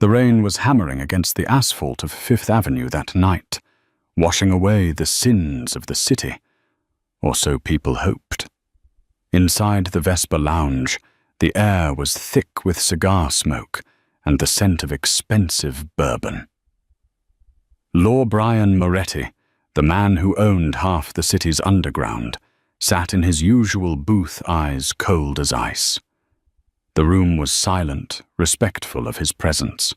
The rain was hammering against the asphalt of Fifth Avenue that night, washing away the sins of the city, or so people hoped. Inside the Vesper Lounge, the air was thick with cigar smoke and the scent of expensive bourbon. Lord Brian Moretti, the man who owned half the city's underground, sat in his usual booth, eyes cold as ice. The room was silent, respectful of his presence.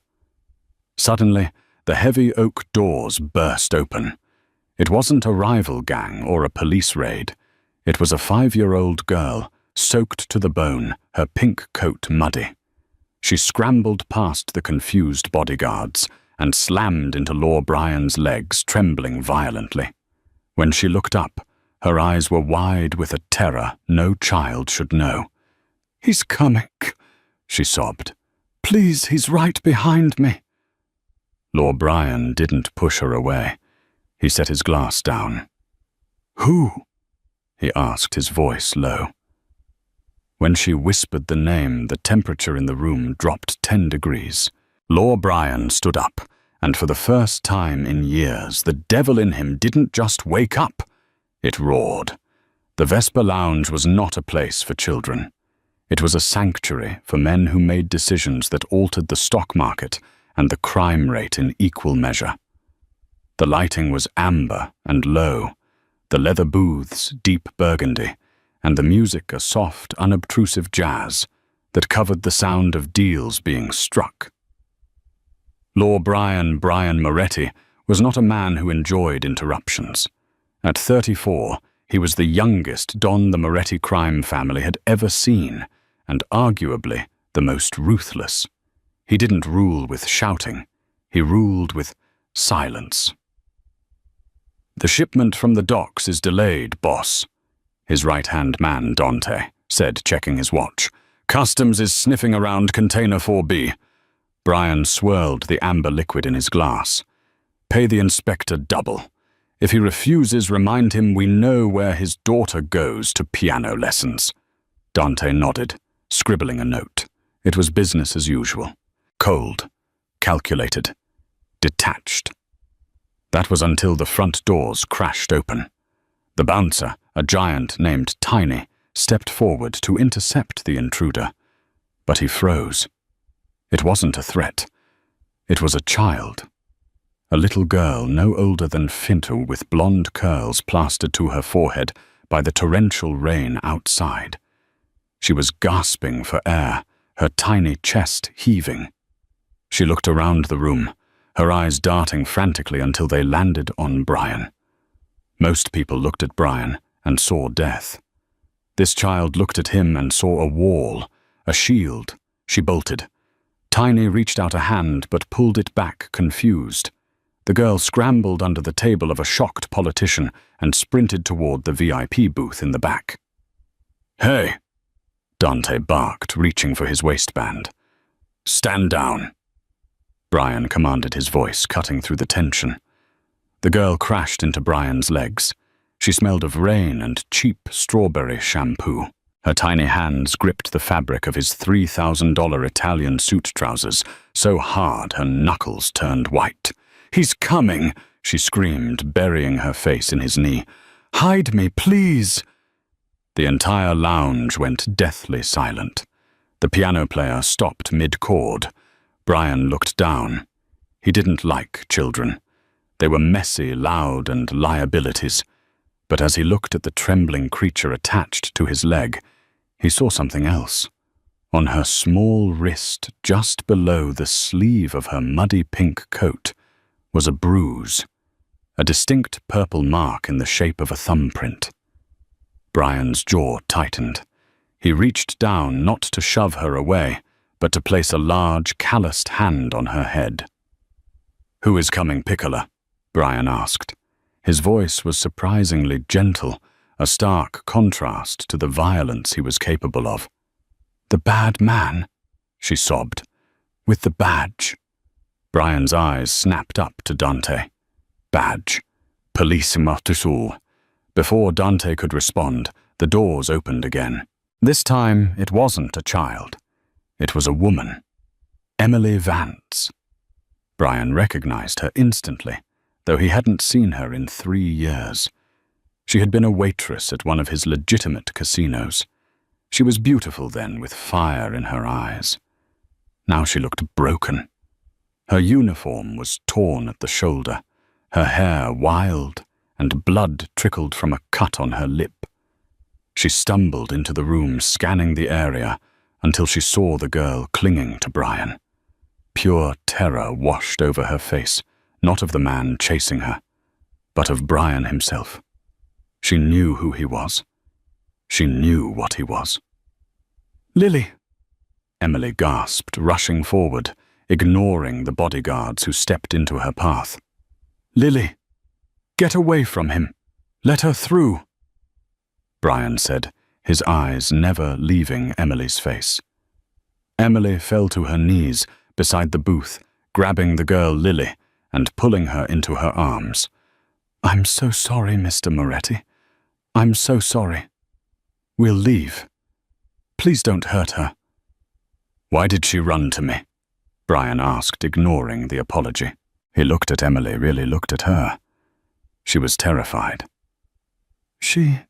Suddenly, the heavy oak doors burst open. It wasn't a rival gang or a police raid. It was a 5-year-old girl, soaked to the bone, her pink coat muddy. She scrambled past the confused bodyguards and slammed into Lord Brian's legs, trembling violently. When she looked up, her eyes were wide with a terror no child should know. "He's coming," she sobbed. "Please, he's right behind me." Lord Brian didn't push her away. He set his glass down. "Who?" he asked, his voice low. When she whispered the name, the temperature in the room dropped 10 degrees. Lord Brian stood up, and for the first time in years, the devil in him didn't just wake up. It roared. The Vesper Lounge was not a place for children. It was a sanctuary for men who made decisions that altered the stock market and the crime rate in equal measure. The lighting was amber and low, the leather booths deep burgundy, and the music a soft, unobtrusive jazz that covered the sound of deals being struck. Lord Brian Moretti was not a man who enjoyed interruptions. At 34, he was the youngest Don the Moretti crime family had ever seen, and arguably the most ruthless. He didn't rule with shouting. He ruled with silence. "The shipment from the docks is delayed, boss," his right-hand man, Dante, said, checking his watch. "Customs is sniffing around container 4B. Brian swirled the amber liquid in his glass. "Pay the inspector double. If he refuses, remind him we know where his daughter goes to piano lessons." Dante nodded, scribbling a note. It was business as usual. Cold, calculated, detached. That was until the front doors crashed open. The bouncer, a giant named Tiny, stepped forward to intercept the intruder. But he froze. It wasn't a threat. It was a child. A little girl no older than Fintel, with blonde curls plastered to her forehead by the torrential rain outside. She was gasping for air, her tiny chest heaving. She looked around the room, her eyes darting frantically until they landed on Brian. Most people looked at Brian and saw death. This child looked at him and saw a wall, a shield. She bolted. Tiny reached out a hand but pulled it back, confused. The girl scrambled under the table of a shocked politician and sprinted toward the VIP booth in the back. "Hey!" Dante barked, reaching for his waistband. "Stand down!" Brian commanded, his voice cutting through the tension. The girl crashed into Brian's legs. She smelled of rain and cheap strawberry shampoo. Her tiny hands gripped the fabric of his $3,000 Italian suit trousers so hard her knuckles turned white. "He's coming!" she screamed, burying her face in his knee. "Hide me, please!" The entire lounge went deathly silent. The piano player stopped mid-chord. Brian looked down. He didn't like children. They were messy, loud, and liabilities. But as he looked at the trembling creature attached to his leg, he saw something else. On her small wrist, just below the sleeve of her muddy pink coat, was a bruise, a distinct purple mark in the shape of a thumbprint. Brian's jaw tightened. He reached down not to shove her away, but to place a large, calloused hand on her head. "Who is coming, Piccola?" Brian asked. His voice was surprisingly gentle, a stark contrast to the violence he was capable of. "The bad man," she sobbed, "with the badge." Brian's eyes snapped up to Dante. Badge. Police Martusul. Before Dante could respond, the doors opened again. This time, it wasn't a child. It was a woman. Emily Vance. Brian recognized her instantly, though he hadn't seen her in 3 years. She had been a waitress at one of his legitimate casinos. She was beautiful then, with fire in her eyes. Now she looked broken. Her uniform was torn at the shoulder, her hair wild, and blood trickled from a cut on her lip. She stumbled into the room, scanning the area, until she saw the girl clinging to Brian. Pure terror washed over her face, not of the man chasing her, but of Brian himself. She knew who he was. She knew what he was. "Lily!" Emily gasped, rushing forward, ignoring the bodyguards who stepped into her path. "Lily! Get away from him! Let her through!" Brian said, his eyes never leaving Emily's face. Emily fell to her knees beside the booth, grabbing the girl Lily and pulling her into her arms. "I'm so sorry, Mr. Moretti. I'm so sorry. We'll leave. Please don't hurt her." "Why did she run to me?" Brian asked, ignoring the apology. He looked at Emily, really looked at her. She was terrified. She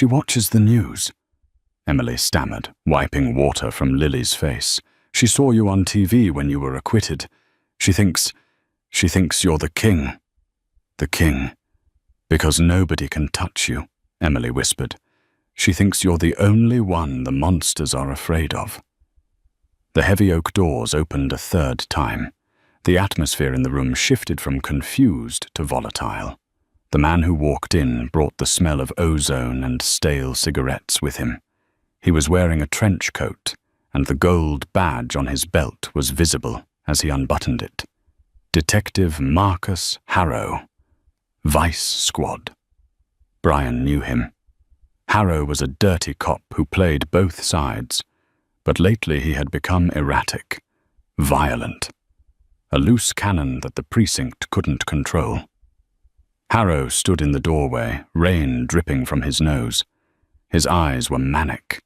watches the news," Emily stammered, wiping water from Lily's face. "She saw you on TV when you were acquitted. She thinks you're the king." "The king? Because nobody can touch you," Emily whispered. "She thinks you're the only one the monsters are afraid of." The heavy oak doors opened a third time. The atmosphere in the room shifted from confused to volatile. The man who walked in brought the smell of ozone and stale cigarettes with him. He was wearing a trench coat, and the gold badge on his belt was visible as he unbuttoned it. Detective Marcus Harrow. Vice Squad. Brian knew him. Harrow was a dirty cop who played both sides, but lately he had become erratic, violent, a loose cannon that the precinct couldn't control. Harrow stood in the doorway, rain dripping from his nose. His eyes were manic.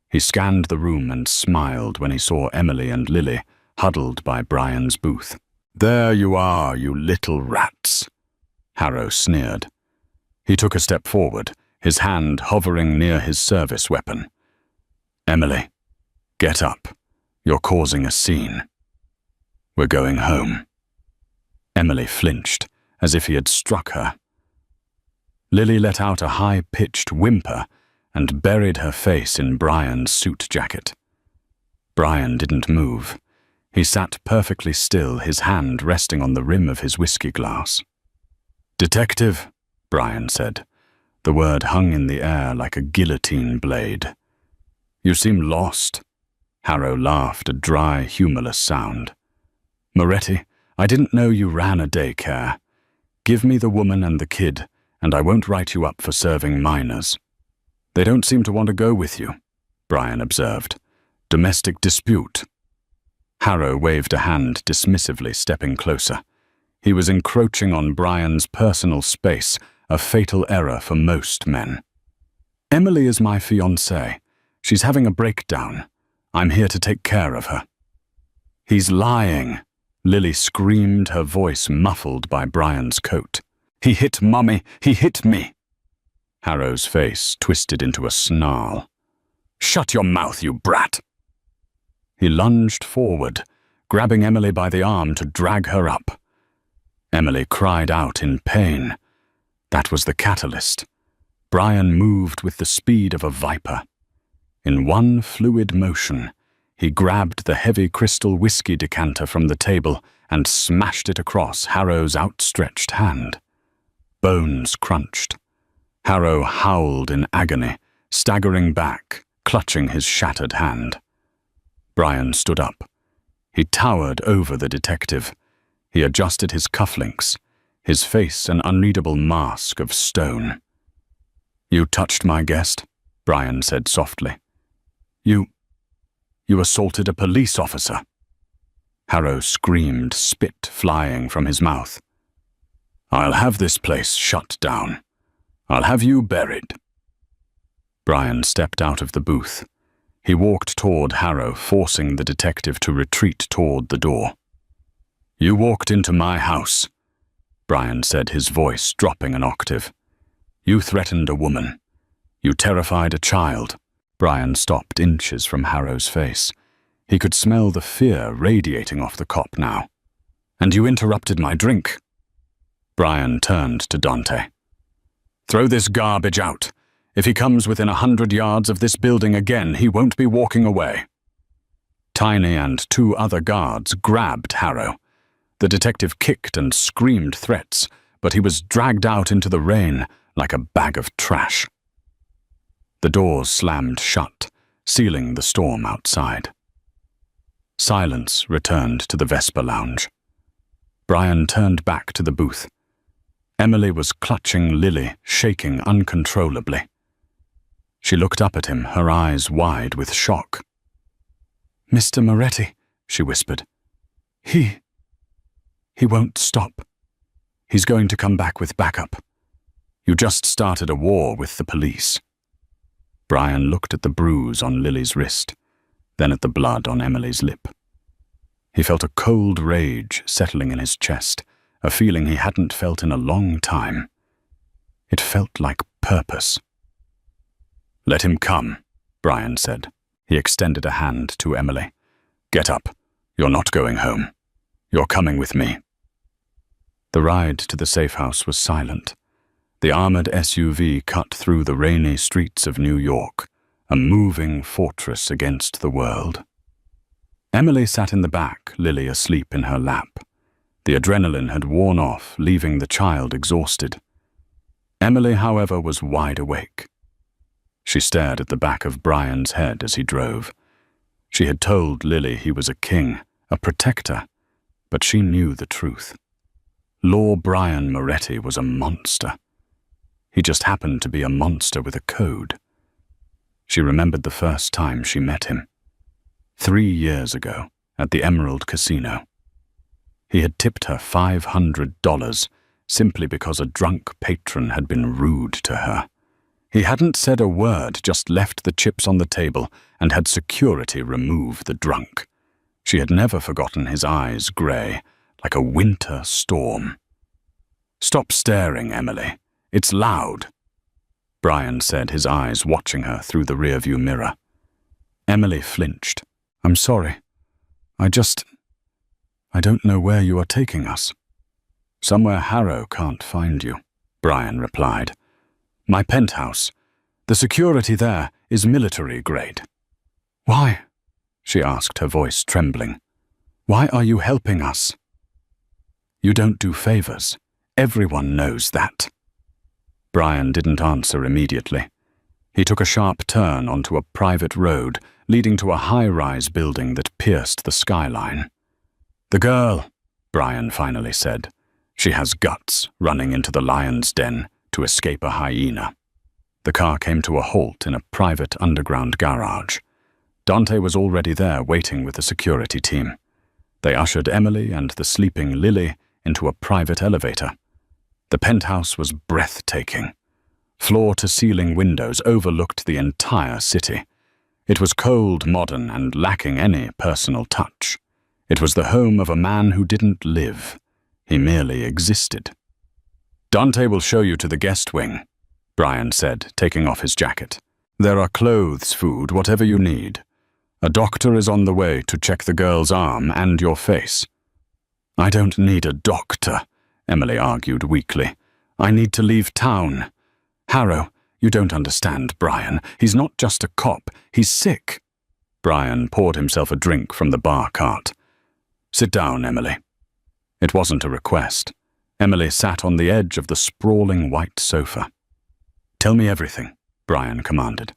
He scanned the room and smiled when he saw Emily and Lily huddled by Brian's booth. "There you are, you little rats," Harrow sneered. He took a step forward, his hand hovering near his service weapon. "Emily, get up. You're causing a scene. We're going home." Emily flinched, as if he had struck her. Lily let out a high-pitched whimper and buried her face in Brian's suit jacket. Brian didn't move. He sat perfectly still, his hand resting on the rim of his whiskey glass. "Detective," Brian said. The word hung in the air like a guillotine blade. "You seem lost." Harrow laughed, a dry, humorless sound. "Moretti, I didn't know you ran a daycare. Give me the woman and the kid, and I won't write you up for serving minors." "They don't seem to want to go with you," Brian observed. "Domestic dispute." Harrow waved a hand dismissively, stepping closer. He was encroaching on Brian's personal space, a fatal error for most men. "Emily is my fiancée. She's having a breakdown. I'm here to take care of her." "He's lying," Lily screamed, her voice muffled by Brian's coat. "He hit Mummy! He hit me!" Harrow's face twisted into a snarl. "Shut your mouth, you brat!" He lunged forward, grabbing Emily by the arm to drag her up. Emily cried out in pain. That was the catalyst. Brian moved with the speed of a viper. In one fluid motion, he grabbed the heavy crystal whiskey decanter from the table and smashed it across Harrow's outstretched hand. Bones crunched. Harrow howled in agony, staggering back, clutching his shattered hand. Brian stood up. He towered over the detective. He adjusted his cufflinks, his face an unreadable mask of stone. "You touched my guest," Brian said softly. You assaulted a police officer." Harrow screamed, spit flying from his mouth. "I'll have this place shut down. I'll have you buried." Brian stepped out of the booth. He walked toward Harrow, forcing the detective to retreat toward the door. You walked into my house, Brian said, his voice dropping an octave. You threatened a woman. You terrified a child. Brian stopped inches from Harrow's face. He could smell the fear radiating off the cop now. And you interrupted my drink. Brian turned to Dante. Throw this garbage out. If he comes within 100 yards of this building again, he won't be walking away. Tiny and 2 other guards grabbed Harrow. The detective kicked and screamed threats, but he was dragged out into the rain like a bag of trash. The doors slammed shut, sealing the storm outside. Silence returned to the Vesper Lounge. Brian turned back to the booth. Emily was clutching Lily, shaking uncontrollably. She looked up at him, her eyes wide with shock. "Mr. Moretti," she whispered. He won't stop. He's going to come back with backup. You just started a war with the police." Brian looked at the bruise on Lily's wrist, then at the blood on Emily's lip. He felt a cold rage settling in his chest, a feeling he hadn't felt in a long time. It felt like purpose. "Let him come," Brian said. He extended a hand to Emily. "Get up. You're not going home. You're coming with me." The ride to the safe house was silent. The armored SUV cut through the rainy streets of New York, a moving fortress against the world. Emily sat in the back, Lily asleep in her lap. The adrenaline had worn off, leaving the child exhausted. Emily, however, was wide awake. She stared at the back of Brian's head as he drove. She had told Lily he was a king, a protector, but she knew the truth. Lord Brian Moretti was a monster. He just happened to be a monster with a code. She remembered the first time she met him. 3 years ago, at the Emerald Casino. He had tipped her $500 simply because a drunk patron had been rude to her. He hadn't said a word, just left the chips on the table and had security remove the drunk. She had never forgotten his eyes grey, like a winter storm. "Stop staring, Emily. It's loud," Brian said, his eyes watching her through the rearview mirror. Emily flinched. "I'm sorry. I don't know where you are taking us." "Somewhere Harrow can't find you," Brian replied. "My penthouse. The security there is military grade." "Why?" she asked, her voice trembling. "Why are you helping us?" "You don't do favors. Everyone knows that." Brian didn't answer immediately. He took a sharp turn onto a private road leading to a high-rise building that pierced the skyline. "The girl," Brian finally said. "She has guts, running into the lion's den to escape a hyena." The car came to a halt in a private underground garage. Dante was already there waiting with the security team. They ushered Emily and the sleeping Lily into a private elevator. The penthouse was breathtaking. Floor-to-ceiling windows overlooked the entire city. It was cold, modern, and lacking any personal touch. It was the home of a man who didn't live. He merely existed. "Dante will show you to the guest wing," Brian said, taking off his jacket. "There are clothes, food, whatever you need. A doctor is on the way to check the girl's arm and your face." "I don't need a doctor," Emily argued weakly. "I need to leave town. Harrow, you don't understand, Brian. He's not just a cop. He's sick." Brian poured himself a drink from the bar cart. "Sit down, Emily." It wasn't a request. Emily sat on the edge of the sprawling white sofa. "Tell me everything," Brian commanded.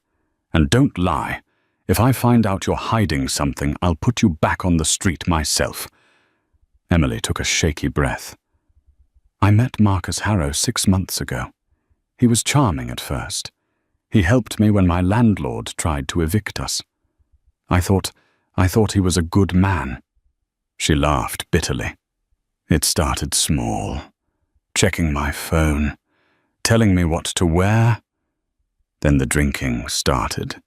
"And don't lie. If I find out you're hiding something, I'll put you back on the street myself." Emily took a shaky breath. "I met Marcus Harrow 6 months ago. He was charming at first. He helped me when my landlord tried to evict us. I thought he was a good man." She laughed bitterly. "It started small. Checking my phone, telling me what to wear. Then the drinking started.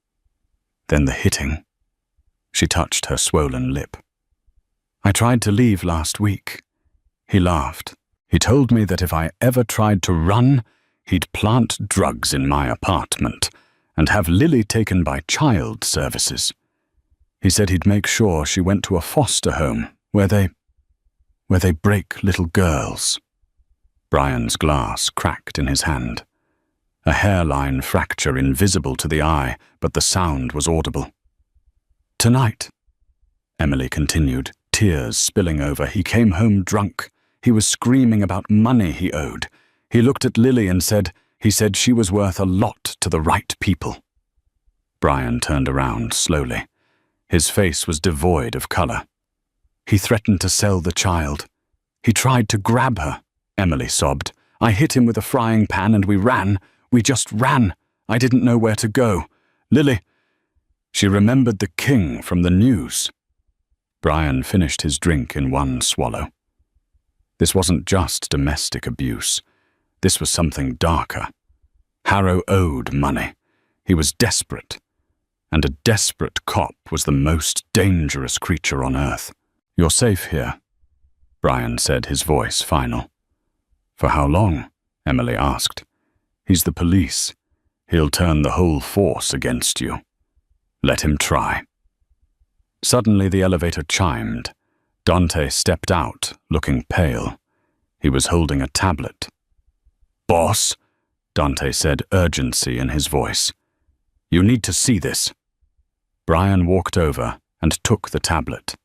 Then the hitting." She touched her swollen lip. "I tried to leave last week. He laughed. He told me that if I ever tried to run, he'd plant drugs in my apartment and have Lily taken by child services. He said he'd make sure she went to a foster home where they break little girls. Brian's glass cracked in his hand. A hairline fracture invisible to the eye, but the sound was audible. Tonight, Emily continued, tears spilling over, he came home drunk. He was screaming about money he owed. He looked at Lily and he said she was worth a lot to the right people. Brian turned around slowly. His face was devoid of color. He threatened to sell the child. He tried to grab her, Emily sobbed. I hit him with a frying pan and we ran. We just ran. I didn't know where to go. Lily. She remembered the king from the news. Brian finished his drink in one swallow. This wasn't just domestic abuse. This was something darker. Harrow owed money. He was desperate. And a desperate cop was the most dangerous creature on earth. You're safe here, Brian said, his voice final. For how long? Emily asked. He's the police. He'll turn the whole force against you. Let him try. Suddenly the elevator chimed. Dante stepped out, looking pale. He was holding a tablet. Boss, Dante said, urgency in his voice. You need to see this. Brian walked over and took the tablet.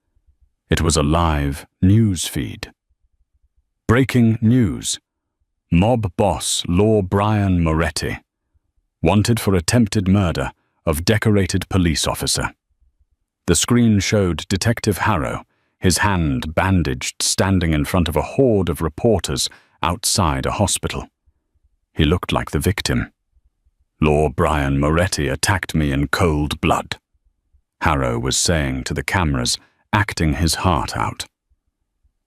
It was a live news feed. Breaking news. Mob boss Law Brian Moretti. Wanted for attempted murder of decorated police officer. The screen showed Detective Harrow, his hand bandaged, standing in front of a horde of reporters outside a hospital. He looked like the victim. Law Brian Moretti attacked me in cold blood, Harrow was saying to the cameras, acting his heart out.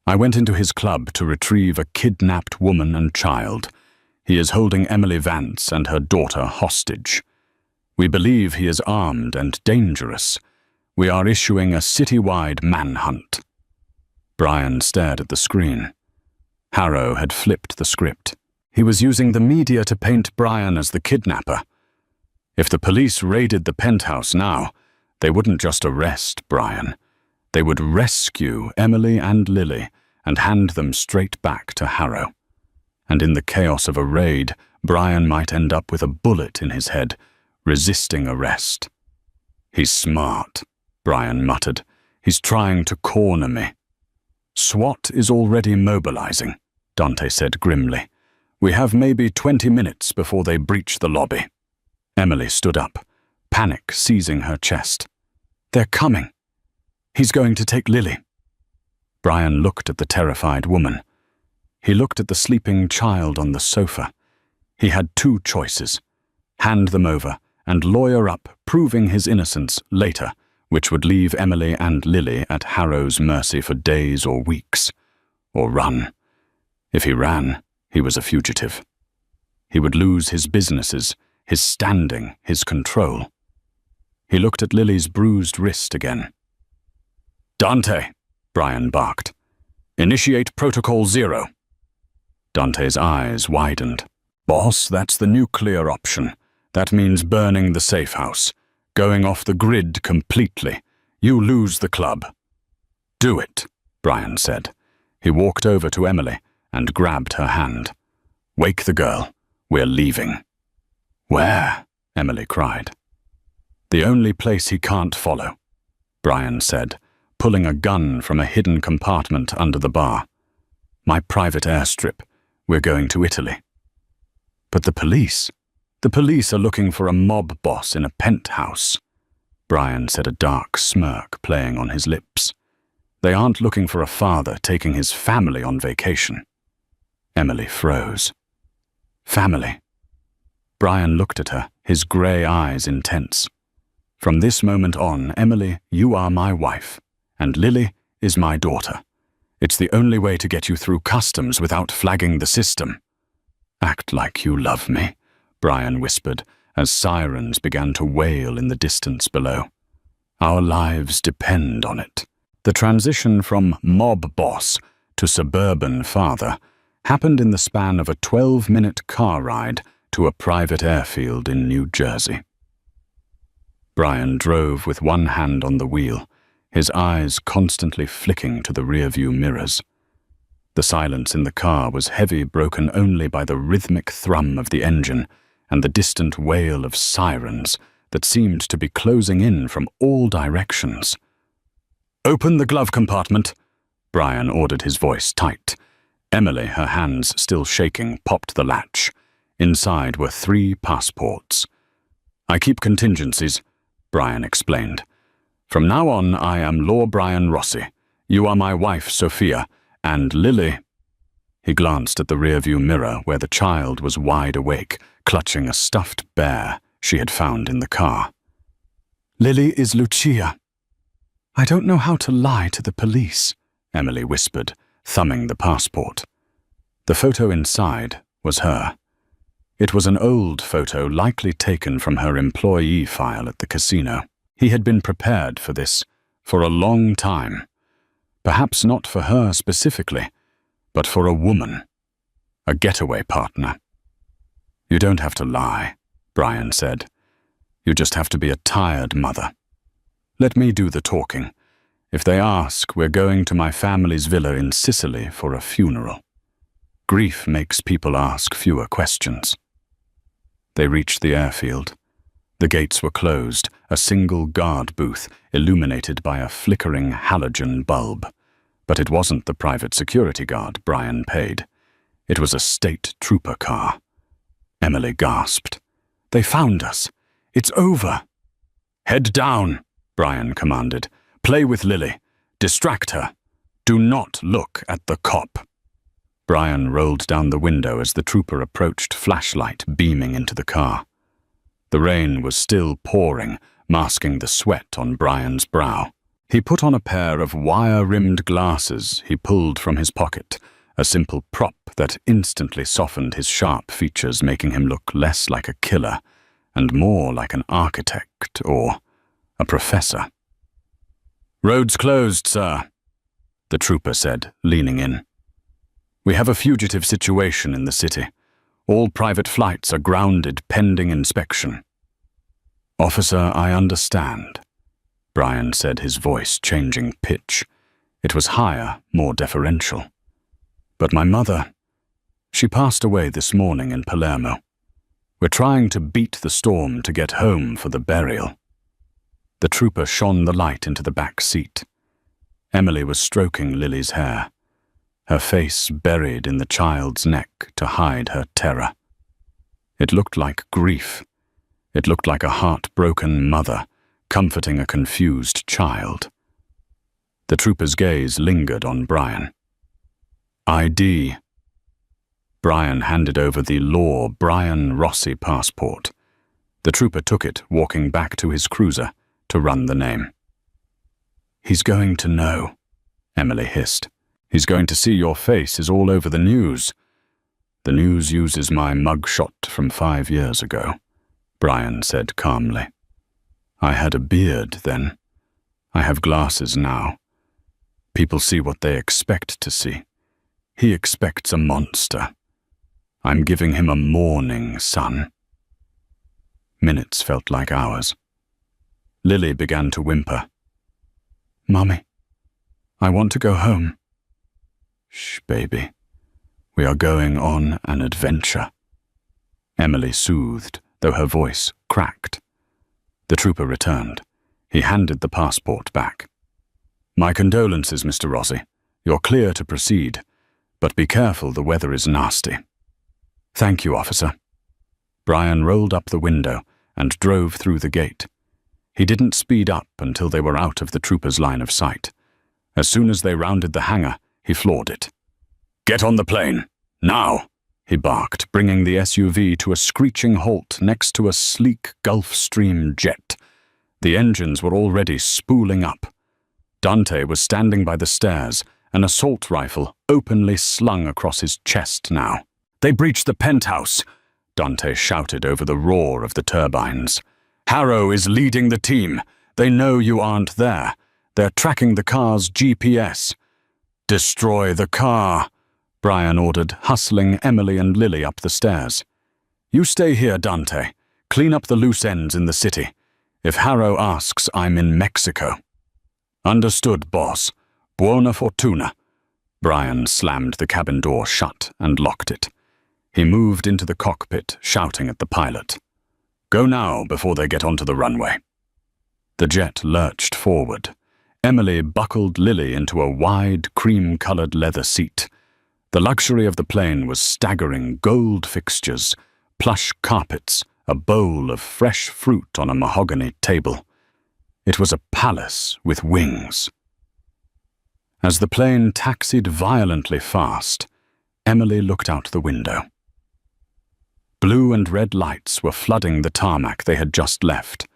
I went into his club to retrieve a kidnapped woman and child. He is holding Emily Vance and her daughter hostage. We believe he is armed and dangerous. We are issuing a citywide manhunt. Brian stared at the screen. Harrow had flipped the script. He was using the media to paint Brian as the kidnapper. If the police raided the penthouse now, they wouldn't just arrest Brian. They would rescue Emily and Lily and hand them straight back to Harrow. And in the chaos of a raid, Brian might end up with a bullet in his head, resisting arrest. He's smart, Brian muttered. He's trying to corner me. SWAT is already mobilizing, Dante said grimly. We have maybe 20 minutes before they breach the lobby. Emily stood up, panic seizing her chest. They're coming. He's going to take Lily. Brian looked at the terrified woman. He looked at the sleeping child on the sofa. He had two choices. Hand them over and lawyer up, proving his innocence later, which would leave Emily and Lily at Harrow's mercy for days or weeks. Or run. If he ran, he was a fugitive. He would lose his businesses, his standing, his control. He looked at Lily's bruised wrist again. Dante, Brian barked. Initiate Protocol 0. Dante's eyes widened. Boss, that's the nuclear option. That means burning the safe house, going off the grid completely. You lose the club. Do it, Brian said. He walked over to Emily and grabbed her hand. Wake the girl. We're leaving. Where? Emily cried. The only place he can't follow, Brian said, pulling a gun from a hidden compartment under the bar. My private airstrip. We're going to Italy. But the police? The police are looking for a mob boss in a penthouse. Brian said, a dark smirk playing on his lips. They aren't looking for a father taking his family on vacation. Emily froze. Family. Brian looked at her, his grey eyes intense. From this moment on, Emily, you are my wife, and Lily is my daughter. It's the only way to get you through customs without flagging the system. Act like you love me, Brian whispered, as sirens began to wail in the distance below. Our lives depend on it. The transition from mob boss to suburban father happened in the span of a 12-minute car ride to a private airfield in New Jersey. Brian drove with one hand on the wheel, his eyes constantly flicking to the rearview mirrors. The silence in the car was heavy, broken only by the rhythmic thrum of the engine and the distant wail of sirens that seemed to be closing in from all directions. "Open the glove compartment," Brian ordered, his voice tight. Emily, her hands still shaking, popped the latch. Inside were 3 passports. "I keep contingencies," Brian explained. "From now on, I am Lord Brian Rossi. You are my wife, Sophia, and Lily." He glanced at the rearview mirror where the child was wide awake, clutching a stuffed bear she had found in the car. "Lily is Lucia." "I don't know how to lie to the police," Emily whispered, thumbing the passport. The photo inside was her. It was an old photo likely taken from her employee file at the casino. He had been prepared for this for a long time. Perhaps not for her specifically, but for a woman, a getaway partner. "You don't have to lie," Brian said. "You just have to be a tired mother. Let me do the talking. If they ask, we're going to my family's villa in Sicily for a funeral. Grief makes people ask fewer questions." They reached the airfield. The gates were closed, a single guard booth illuminated by a flickering halogen bulb. But it wasn't the private security guard Brian paid. It was a state trooper car. Emily gasped. "They found us. It's over." "Head down," Brian commanded. "Play with Lily. Distract her. Do not look at the cop." Brian rolled down the window as the trooper approached, flashlight beaming into the car. The rain was still pouring, masking the sweat on Brian's brow. He put on a pair of wire-rimmed glasses he pulled from his pocket, a simple prop that instantly softened his sharp features, making him look less like a killer and more like an architect or a professor. "Roads closed, sir," the trooper said, leaning in. "We have a fugitive situation in the city. All private flights are grounded pending inspection." "Officer, I understand," Brian said, his voice changing pitch. It was higher, more deferential. "But my mother, she passed away this morning in Palermo. We're trying to beat the storm to get home for the burial." The trooper shone the light into the back seat. Emily was stroking Lily's hair, her face buried in the child's neck to hide her terror. It looked like grief. It looked like a heartbroken mother comforting a confused child. The trooper's gaze lingered on Brian. "ID." Brian handed over the Law Brian Rossi passport. The trooper took it, walking back to his cruiser to run the name. "He's going to know," Emily hissed. "He's going to see your face is all over the news." "The news uses my mugshot from 5 years ago," Brian said calmly. "I had a beard then. I have glasses now. People see what they expect to see. He expects a monster. I'm giving him a mourning son." Minutes felt like hours. Lily began to whimper. "Mummy, I want to go home." "Shh, baby. We are going on an adventure," Emily soothed, though her voice cracked. The trooper returned. He handed the passport back. "My condolences, Mr. Rossi. You're clear to proceed, but be careful, the weather is nasty." "Thank you, officer." Brian rolled up the window and drove through the gate. He didn't speed up until they were out of the trooper's line of sight. As soon as they rounded the hangar, he floored it. "Get on the plane, now!" he barked, bringing the SUV to a screeching halt next to a sleek Gulfstream jet. The engines were already spooling up. Dante was standing by the stairs, an assault rifle openly slung across his chest now. "They breached the penthouse," Dante shouted over the roar of the turbines. "Harrow is leading the team. They know you aren't there. They're tracking the car's GPS. "Destroy the car," Brian ordered, hustling Emily and Lily up the stairs. "You stay here, Dante. Clean up the loose ends in the city. If Harrow asks, I'm in Mexico." "Understood, boss. Buona fortuna." Brian slammed the cabin door shut and locked it. He moved into the cockpit, shouting at the pilot. "Go now, before they get onto the runway." The jet lurched forward. Emily buckled Lily into a wide, cream-colored leather seat. The luxury of the plane was staggering: gold fixtures, plush carpets, a bowl of fresh fruit on a mahogany table. It was a palace with wings. As the plane taxied violently fast, Emily looked out the window. Blue and red lights were flooding the tarmac they had just left.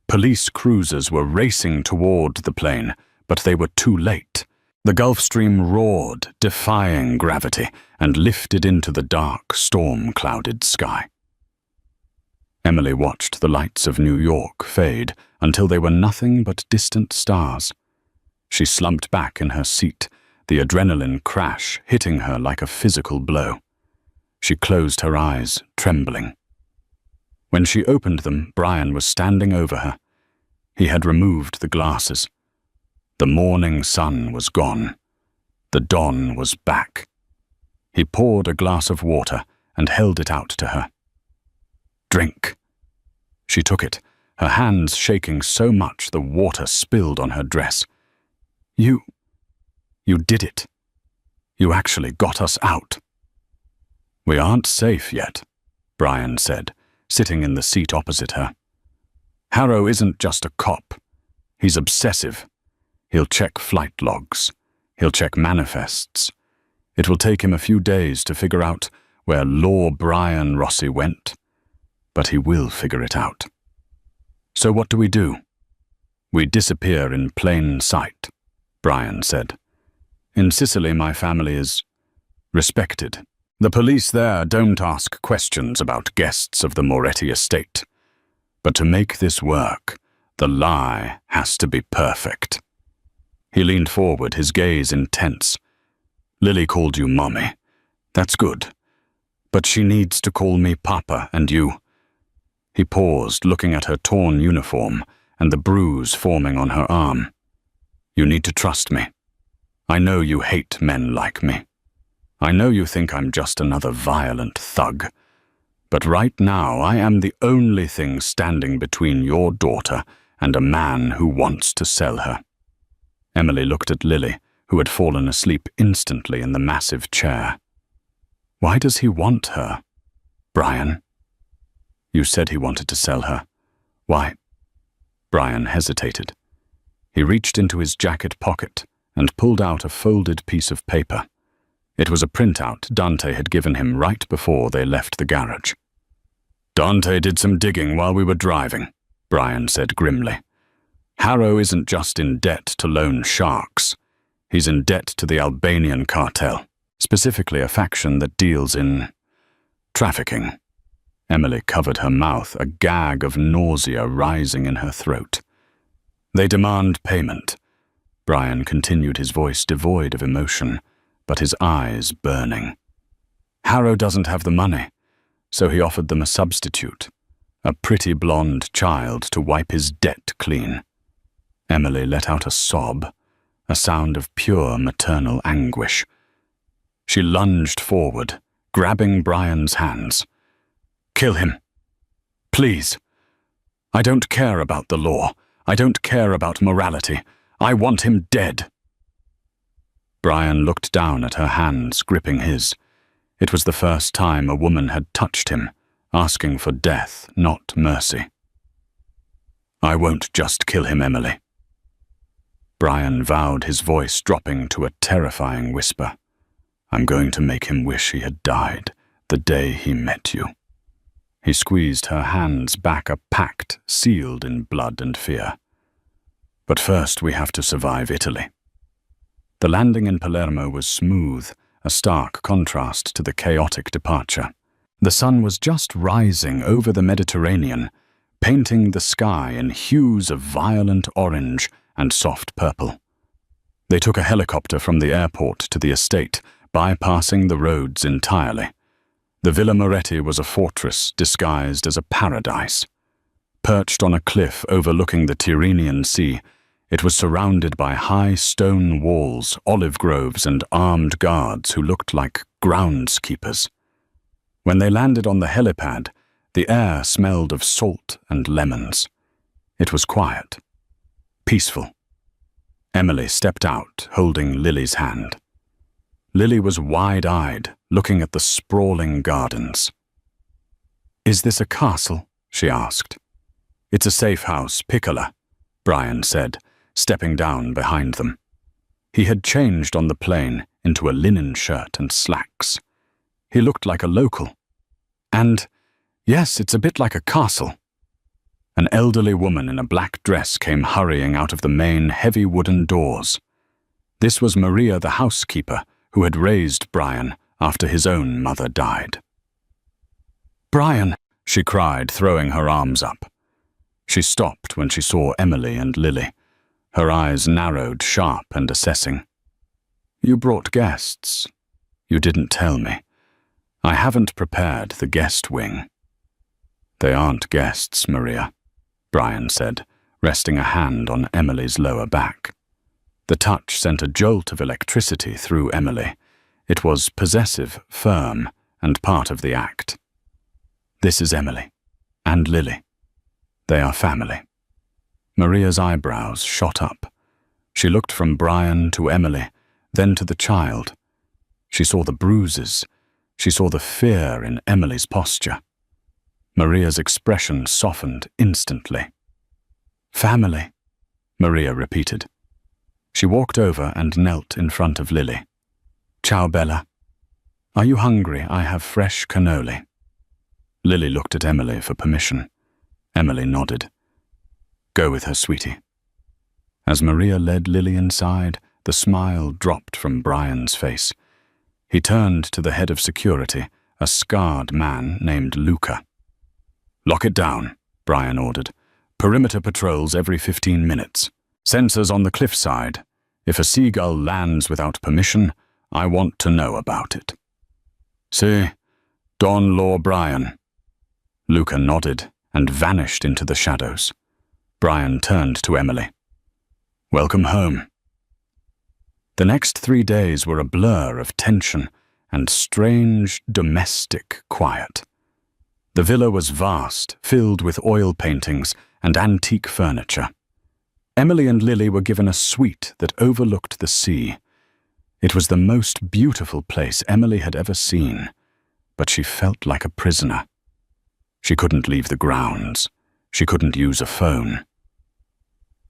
Police cruisers were racing toward the plane, but they were too late. The Gulf Stream roared, defying gravity, and lifted into the dark, storm-clouded sky. Emily watched the lights of New York fade until they were nothing but distant stars. She slumped back in her seat, the adrenaline crash hitting her like a physical blow. She closed her eyes, trembling. When she opened them, Brian was standing over her. He had removed the glasses. The morning sun was gone. The dawn was back. He poured a glass of water and held it out to her. "Drink." She took it, her hands shaking so much the water spilled on her dress. You did it. You actually got us out." "We aren't safe yet," Brian said, sitting in the seat opposite her. "Harrow isn't just a cop. He's obsessive. He'll check flight logs. He'll check manifests. It will take him a few days to figure out where Law Brian Rossi went, but he will figure it out. So what do? "We disappear in plain sight," Brian said. "In Sicily, my family is respected. The police there don't ask questions about guests of the Moretti estate. But to make this work, the lie has to be perfect." He leaned forward, his gaze intense. "Lily called you Mommy. That's good. But she needs to call me Papa and you." He paused, looking at her torn uniform and the bruise forming on her arm. "You need to trust me. I know you hate men like me. I know you think I'm just another violent thug. But right now I am the only thing standing between your daughter and a man who wants to sell her." Emily looked at Lily, who had fallen asleep instantly in the massive chair. "Why does he want her, Brian?" "You said he wanted to sell her. Why?" Brian hesitated. He reached into his jacket pocket and pulled out a folded piece of paper. It was a printout Dante had given him right before they left the garage. "Dante did some digging while we were driving," Brian said grimly. "Harrow isn't just in debt to loan sharks. He's in debt to the Albanian cartel, specifically a faction that deals in trafficking." Emily covered her mouth, a gag of nausea rising in her throat. "They demand payment." Brian continued, his voice devoid of emotion, but his eyes burning. "Harrow doesn't have the money, so he offered them a substitute, a pretty blonde child to wipe his debt clean." Emily let out a sob, a sound of pure maternal anguish. She lunged forward, grabbing Brian's hands. "Kill him. Please. I don't care about the law. I don't care about morality. I want him dead." Brian looked down at her hands, gripping his. It was the first time a woman had touched him, asking for death, not mercy. "I won't just kill him, Emily." Brian vowed, his voice dropping to a terrifying whisper. "I'm going to make him wish he had died the day he met you." He squeezed her hands back, a pact sealed in blood and fear. "But first we have to survive Italy." The landing in Palermo was smooth, a stark contrast to the chaotic departure. The sun was just rising over the Mediterranean, painting the sky in hues of violent orange and soft purple. They took a helicopter from the airport to the estate, bypassing the roads entirely. The Villa Moretti was a fortress disguised as a paradise. Perched on a cliff overlooking the Tyrrhenian Sea, it was surrounded by high stone walls, olive groves, and armed guards who looked like groundskeepers. When they landed on the helipad, the air smelled of salt and lemons. It was quiet, peaceful. Emily stepped out, holding Lily's hand. Lily was wide-eyed, looking at the sprawling gardens. "Is this a castle?" she asked. "It's a safe house, Piccola," Brian said, stepping down behind them. He had changed on the plane into a linen shirt and slacks. He looked like a local. "And, yes, it's a bit like a castle." An elderly woman in a black dress came hurrying out of the main heavy wooden doors. This was Maria, the housekeeper, who had raised Brian after his own mother died. "Brian," she cried, throwing her arms up. She stopped when she saw Emily and Lily, her eyes narrowed, sharp and assessing. "You brought guests. You didn't tell me. I haven't prepared the guest wing." "They aren't guests, Maria," Brian said, resting a hand on Emily's lower back. The touch sent a jolt of electricity through Emily. It was possessive, firm, and part of the act. "This is Emily. And Lily. They are family." Maria's eyebrows shot up. She looked from Brian to Emily, then to the child. She saw the bruises. She saw the fear in Emily's posture. Maria's expression softened instantly. "Family," Maria repeated. She walked over and knelt in front of Lily. "Ciao, Bella. Are you hungry? I have fresh cannoli." Lily looked at Emily for permission. Emily nodded. "Go with her, sweetie." As Maria led Lily inside, the smile dropped from Brian's face. He turned to the head of security, a scarred man named Luca. "Lock it down," Brian ordered. "Perimeter patrols every 15 minutes. Sensors on the cliffside. If a seagull lands without permission, I want to know about it." "Si, Don Law Brian." Luca nodded and vanished into the shadows. Brian turned to Emily. "Welcome home." The next 3 days were a blur of tension and strange domestic quiet. The villa was vast, filled with oil paintings and antique furniture. Emily and Lily were given a suite that overlooked the sea. It was the most beautiful place Emily had ever seen, but she felt like a prisoner. She couldn't leave the grounds. She couldn't use a phone.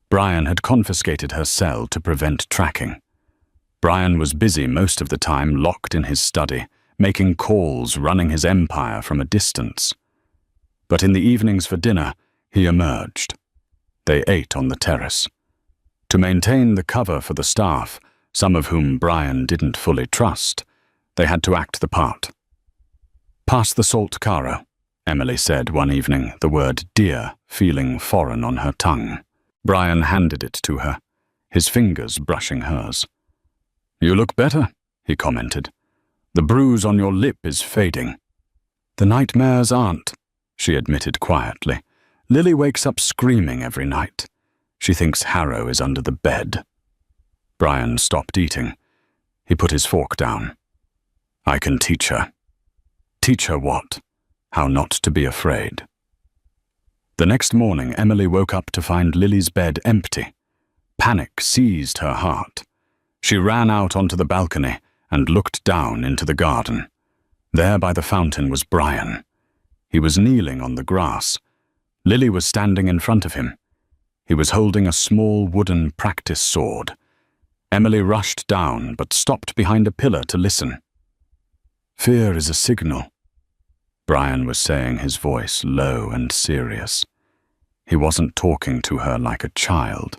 Brian had confiscated her cell to prevent tracking. Brian was busy most of the time, locked in his study, making calls, running his empire from a distance. But in the evenings for dinner, he emerged. They ate on the terrace. To maintain the cover for the staff, some of whom Brian didn't fully trust, they had to act the part. "Pass the salt, Caro," Emily said one evening, the word dear feeling foreign on her tongue. Brian handed it to her, his fingers brushing hers. "You look better," he commented. "The bruise on your lip is fading." "The nightmares aren't," she admitted quietly. "Lily wakes up screaming every night. She thinks Harrow is under the bed." Brian stopped eating. He put his fork down. "I can teach her." "Teach her what?" "How not to be afraid." The next morning, Emily woke up to find Lily's bed empty. Panic seized her heart. She ran out onto the balcony and looked down into the garden. There by the fountain was Brian. He was kneeling on the grass. Lily was standing in front of him. He was holding a small wooden practice sword. Emily rushed down but stopped behind a pillar to listen. "Fear is a signal," Brian was saying, his voice low and serious. He wasn't talking to her like a child.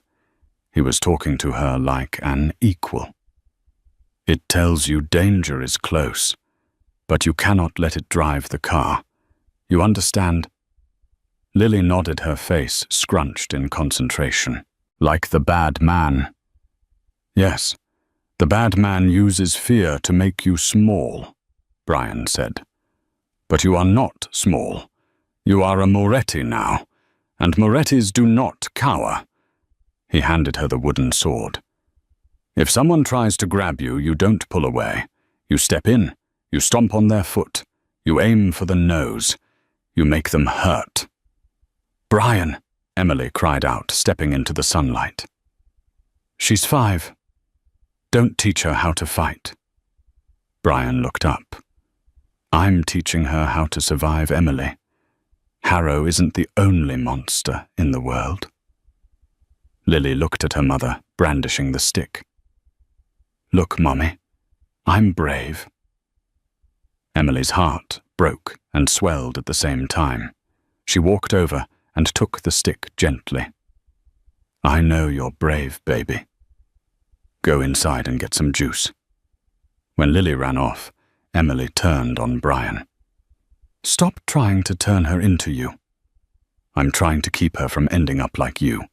He was talking to her like an equal. "It tells you danger is close, but you cannot let it drive the car. You understand?" Lily nodded, her face scrunched in concentration. "Like the bad man." Yes, the bad man uses fear to make you small, Brian said. But you are not small. You are a Moretti now, and Morettis do not cower. He handed her the wooden sword. If someone tries to grab you, you don't pull away. You step in, you stomp on their foot, you aim for the nose, you make them hurt. Brian, Emily cried out, stepping into the sunlight. She's 5. Don't teach her how to fight. Brian looked up. I'm teaching her how to survive Emily. Harrow isn't the only monster in the world. Lily looked at her mother, brandishing the stick. Look, Mummy, I'm brave. Emily's heart broke and swelled at the same time. She walked over and took the stick gently. I know you're brave, baby. Go inside and get some juice. When Lily ran off, Emily turned on Brian. Stop trying to turn her into you. I'm trying to keep her from ending up like you.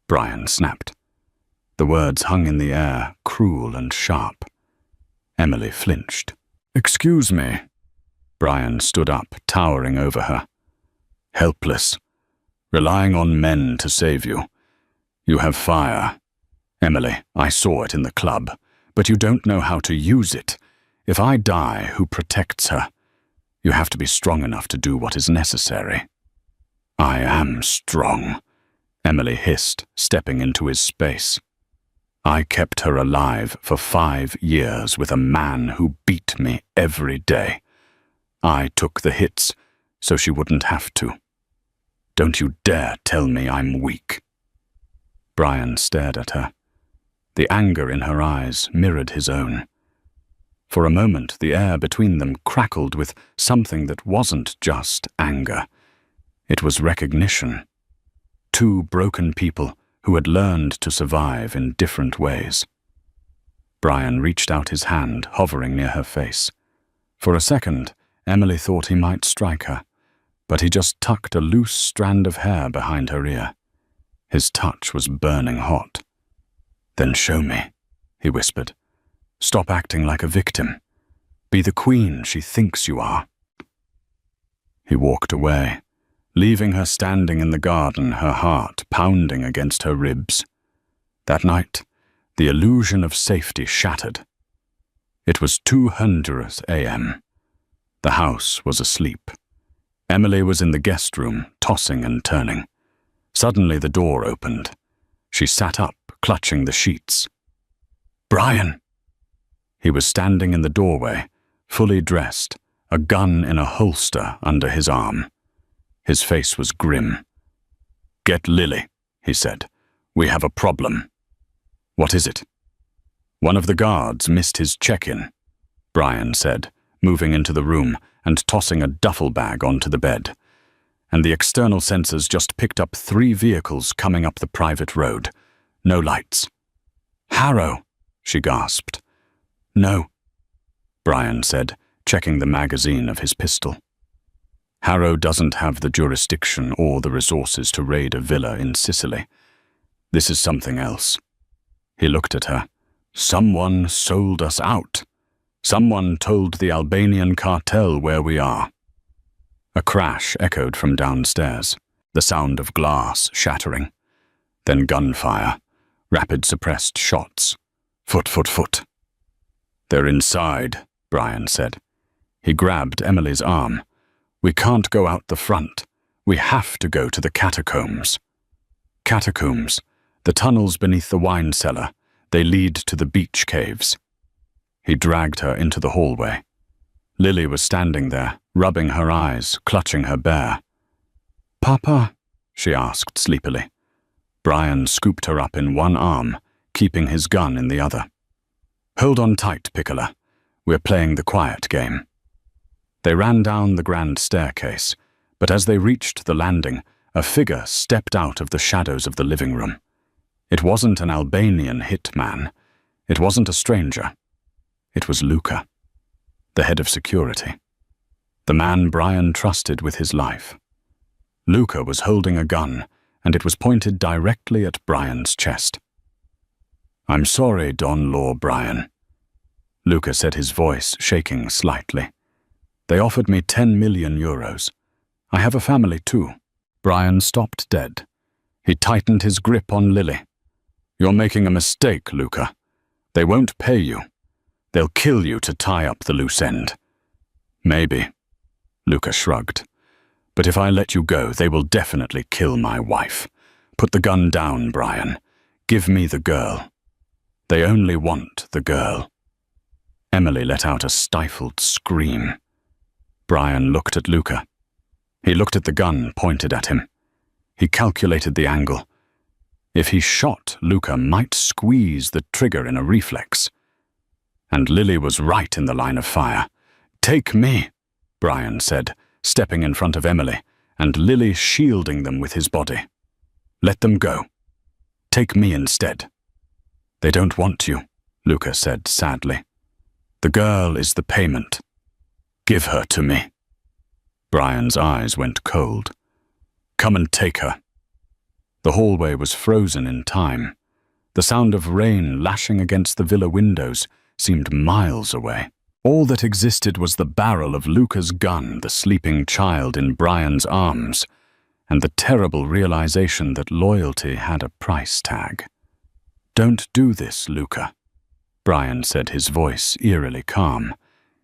Brian snapped. The words hung in the air, cruel and sharp. Emily flinched. Excuse me. Brian stood up, towering over her. Helpless, relying on men to save you. You have fire. Emily, I saw it in the club, but you don't know how to use it. If I die, who protects her? You have to be strong enough to do what is necessary. I am strong, Emily hissed, stepping into his space. I kept her alive for 5 years with a man who beat me every day. I took the hits so she wouldn't have to. Don't you dare tell me I'm weak. Brian stared at her. The anger in her eyes mirrored his own. For a moment, the air between them crackled with something that wasn't just anger. It was recognition. 2 broken people who had learned to survive in different ways. Brian reached out his hand, hovering near her face. For a second, Emily thought he might strike her, but he just tucked a loose strand of hair behind her ear. His touch was burning hot. Then show me, he whispered. Stop acting like a victim. Be the queen she thinks you are. He walked away, leaving her standing in the garden, her heart pounding against her ribs. That night, the illusion of safety shattered. It was 2:00 a.m. The house was asleep. Emily was in the guest room, tossing and turning. Suddenly the door opened. She sat up, clutching the sheets. Brian! He was standing in the doorway, fully dressed, a gun in a holster under his arm. His face was grim. Get Lily, he said. We have a problem. What is it? One of the guards missed his check-in, Brian said, moving into the room and tossing a duffel bag onto the bed. And the external sensors just picked up 3 vehicles coming up the private road. No lights. Harrow, she gasped. No, Brian said, checking the magazine of his pistol. Harrow doesn't have the jurisdiction or the resources to raid a villa in Sicily. This is something else. He looked at her. Someone sold us out. Someone told the Albanian cartel where we are. A crash echoed from downstairs, the sound of glass shattering. Then gunfire, rapid suppressed shots. Foot, foot, foot. They're inside, Brian said. He grabbed Emily's arm. We can't go out the front. We have to go to the catacombs. Catacombs, the tunnels beneath the wine cellar. They lead to the beach caves. He dragged her into the hallway. Lily was standing there, rubbing her eyes, clutching her bear. Papa? She asked sleepily. Brian scooped her up in one arm, keeping his gun in the other. Hold on tight, Piccola. We're playing the quiet game. They ran down the grand staircase, but as they reached the landing, a figure stepped out of the shadows of the living room. It wasn't an Albanian hitman. It wasn't a stranger. It was Luca, the head of security, the man Brian trusted with his life. Luca was holding a gun, and it was pointed directly at Brian's chest. I'm sorry, Don Law Brian. Luca said, his voice shaking slightly. They offered me 10 million euros. I have a family too. Brian stopped dead. He tightened his grip on Lily. You're making a mistake, Luca. They won't pay you. They'll kill you to tie up the loose end. Maybe, Luca shrugged. But if I let you go, they will definitely kill my wife. Put the gun down, Brian. Give me the girl. They only want the girl. Emily let out a stifled scream. Brian looked at Luca. He looked at the gun pointed at him. He calculated the angle. If he shot, Luca might squeeze the trigger in a reflex. And Lily was right in the line of fire. Take me, Brian said, stepping in front of Emily, and Lily shielding them with his body. Let them go. Take me instead. They don't want you, Luca said sadly. The girl is the payment. Give her to me. Brian's eyes went cold. Come and take her. The hallway was frozen in time. The sound of rain lashing against the villa windows seemed miles away. All that existed was the barrel of Luca's gun, the sleeping child in Brian's arms, and the terrible realization that loyalty had a price tag. Don't do this, Luca, Brian said, his voice eerily calm.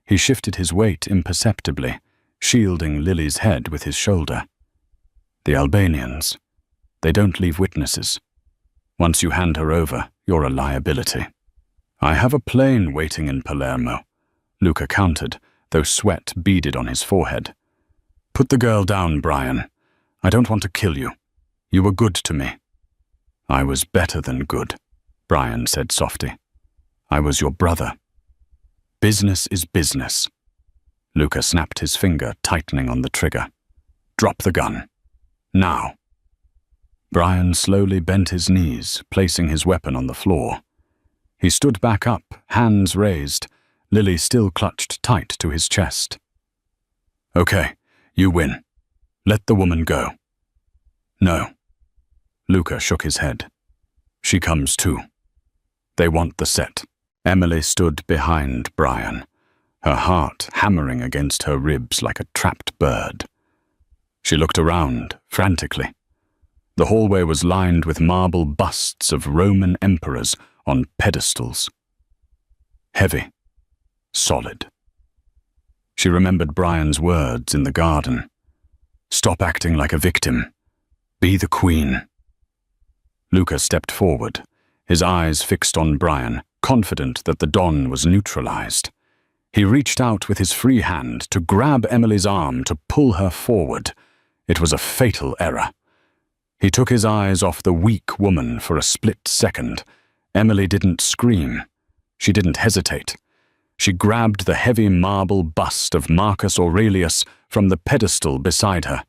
He shifted his weight imperceptibly, shielding Lily's head with his shoulder. The Albanians, they don't leave witnesses. Once you hand her over, you're a liability. I have a plane waiting in Palermo, Luca countered, though sweat beaded on his forehead. Put the girl down, Brian. I don't want to kill you. You were good to me. I was better than good, Brian said softly. I was your brother. Business is business. Luca snapped his finger, tightening on the trigger. Drop the gun. Now. Brian slowly bent his knees, placing his weapon on the floor. He stood back up, hands raised, Lily still clutched tight to his chest. Okay, you win. Let the woman go. No. Luca shook his head. She comes too. They want the set. Emily stood behind Brian, her heart hammering against her ribs like a trapped bird. She looked around, frantically. The hallway was lined with marble busts of Roman emperors on pedestals. Heavy. Solid. She remembered Brian's words in the garden. Stop acting like a victim. Be the queen. Luca stepped forward, his eyes fixed on Brian, confident that the Don was neutralized. He reached out with his free hand to grab Emily's arm to pull her forward. It was a fatal error. He took his eyes off the weak woman for a split second. Emily didn't scream. She didn't hesitate. She grabbed the heavy marble bust of Marcus Aurelius from the pedestal beside her.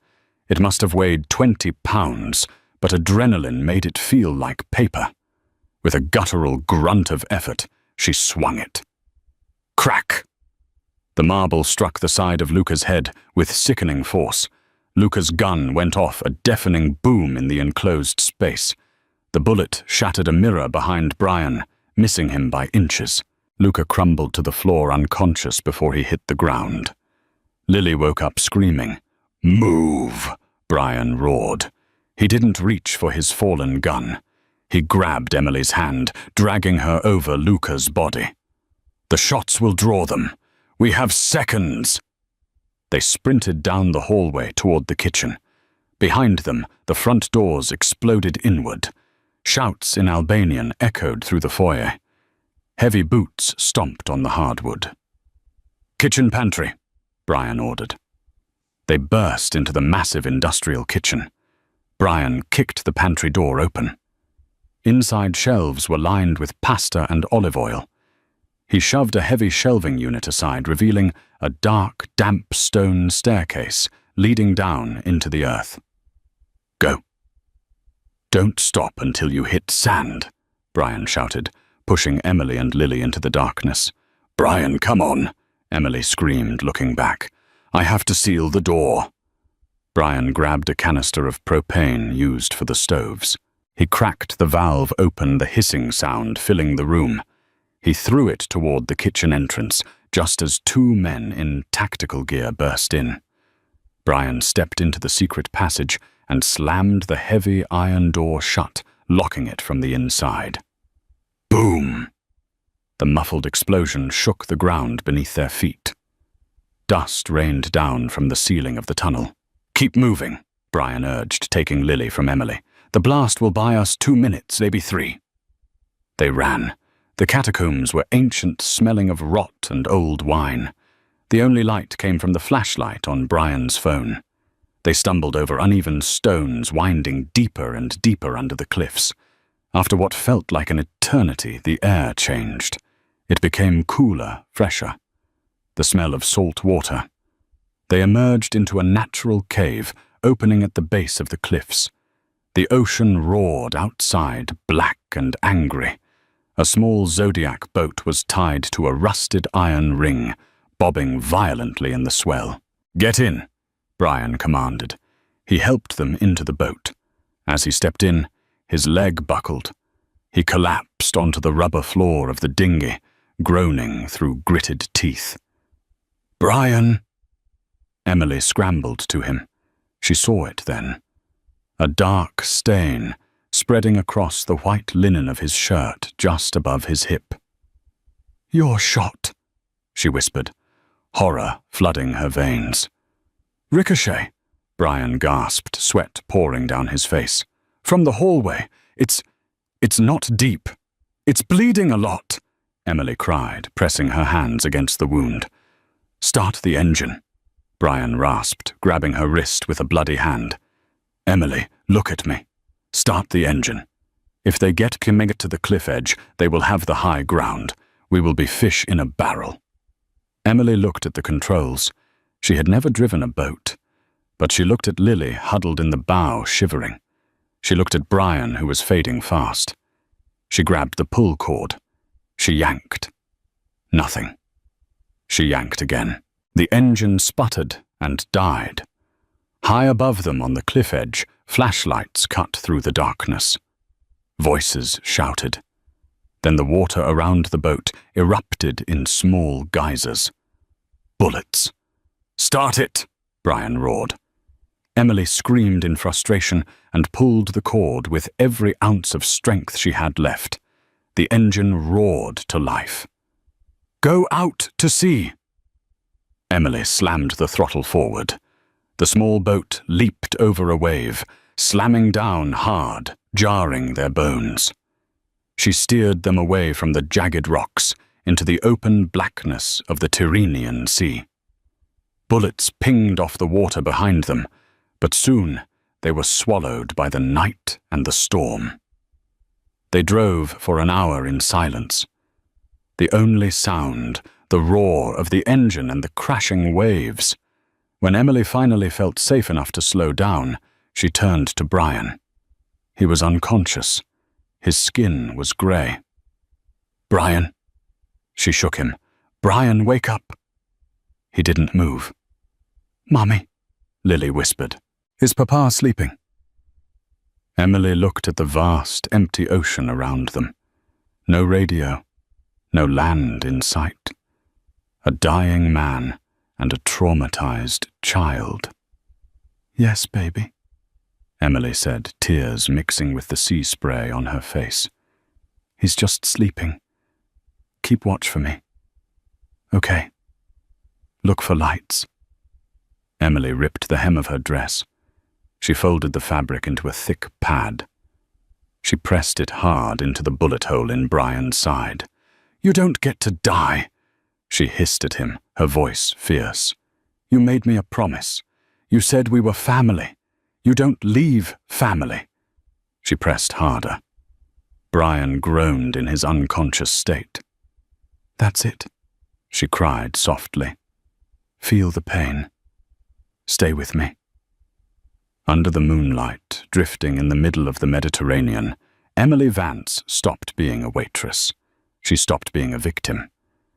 It must have weighed 20 pounds, but adrenaline made it feel like paper. With a guttural grunt of effort, she swung it. Crack! The marble struck the side of Luca's head with sickening force. Luca's gun went off, a deafening boom in the enclosed space. The bullet shattered a mirror behind Brian, missing him by inches. Luca crumbled to the floor unconscious before he hit the ground. Lily woke up screaming. Move! Brian roared. He didn't reach for his fallen gun. He grabbed Emily's hand, dragging her over Luca's body. The shots will draw them. We have seconds. They sprinted down the hallway toward the kitchen. Behind them, the front doors exploded inward. Shouts in Albanian echoed through the foyer. Heavy boots stomped on the hardwood. Kitchen pantry, Brian ordered. They burst into the massive industrial kitchen. Brian kicked the pantry door open. Inside shelves were lined with pasta and olive oil. He shoved a heavy shelving unit aside, revealing a dark, damp stone staircase leading down into the earth. Go. Don't stop until you hit sand, Brian shouted, pushing Emily and Lily into the darkness. Brian, come on, Emily screamed, looking back. I have to seal the door. Brian grabbed a canister of propane used for the stoves. He cracked the valve open, the hissing sound filling the room. He threw it toward the kitchen entrance, just as two men in tactical gear burst in. Brian stepped into the secret passage and slammed the heavy iron door shut, locking it from the inside. Boom! The muffled explosion shook the ground beneath their feet. Dust rained down from the ceiling of the tunnel. "Keep moving," Brian urged, taking Lily from Emily. "The blast will buy us 2 minutes, maybe 3. They ran. The catacombs were ancient, smelling of rot and old wine. The only light came from the flashlight on Brian's phone. They stumbled over uneven stones, winding deeper and deeper under the cliffs. After what felt like an eternity, the air changed. It became cooler, fresher. The smell of salt water. They emerged into a natural cave, opening at the base of the cliffs. The ocean roared outside, black and angry. A small zodiac boat was tied to a rusted iron ring, bobbing violently in the swell. "Get in," Brian commanded. He helped them into the boat. As he stepped in, his leg buckled. He collapsed onto the rubber floor of the dinghy, groaning through gritted teeth. "Brian!" Emily scrambled to him. She saw it then. A dark stain spreading across the white linen of his shirt just above his hip. "You're shot," she whispered, horror flooding her veins. "Ricochet," Brian gasped, sweat pouring down his face. "From the hallway. It's not deep. It's bleeding a lot," Emily cried, pressing her hands against the wound. "Start the engine," Brian rasped, grabbing her wrist with a bloody hand. "Emily, look at me. Start the engine. If they get Kimega to the cliff edge, they will have the high ground. We will be fish in a barrel." Emily looked at the controls. She had never driven a boat. But she looked at Lily, huddled in the bow, shivering. She looked at Brian, who was fading fast. She grabbed the pull cord. She yanked. Nothing. She yanked again. The engine sputtered and died. High above them on the cliff edge, flashlights cut through the darkness. Voices shouted. Then the water around the boat erupted in small geysers. Bullets. "Start it!" Brian roared. Emily screamed in frustration and pulled the cord with every ounce of strength she had left. The engine roared to life. "Go out to sea!" Emily slammed the throttle forward. The small boat leaped over a wave, slamming down hard, jarring their bones. She steered them away from the jagged rocks into the open blackness of the Tyrrhenian Sea. Bullets pinged off the water behind them, but soon they were swallowed by the night and the storm. They drove for an hour in silence. The only sound, the roar of the engine and the crashing waves. When Emily finally felt safe enough to slow down, she turned to Brian. He was unconscious. His skin was grey. "Brian?" She shook him. "Brian, wake up." He didn't move. "Mummy," Lily whispered. "Is Papa sleeping?" Emily looked at the vast, empty ocean around them. No radio, no land in sight. A dying man and a traumatized child. "Yes, baby," Emily said, tears mixing with the sea spray on her face. "He's just sleeping. Keep watch for me." "Okay. Look for lights." Emily ripped the hem of her dress. She folded the fabric into a thick pad. She pressed it hard into the bullet hole in Brian's side. "You don't get to die," she hissed at him, her voice fierce. "You made me a promise. You said we were family. You don't leave family." She pressed harder. Brian groaned in his unconscious state. "That's it," she cried softly. "Feel the pain. Stay with me." Under the moonlight, drifting in the middle of the Mediterranean, Emily Vance stopped being a waitress. She stopped being a victim.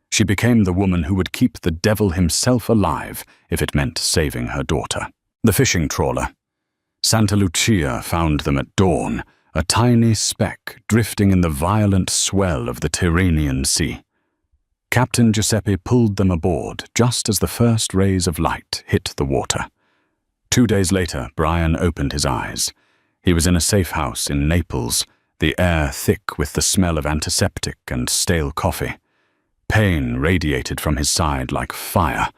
She became the woman who would keep the devil himself alive if it meant saving her daughter. The fishing trawler. Santa Lucia found them at dawn, a tiny speck drifting in the violent swell of the Tyrrhenian Sea. Captain Giuseppe pulled them aboard just as the first rays of light hit the water. 2 days later, Brian opened his eyes. He was in a safe house in Naples, the air thick with the smell of antiseptic and stale coffee. Pain radiated from his side like fire.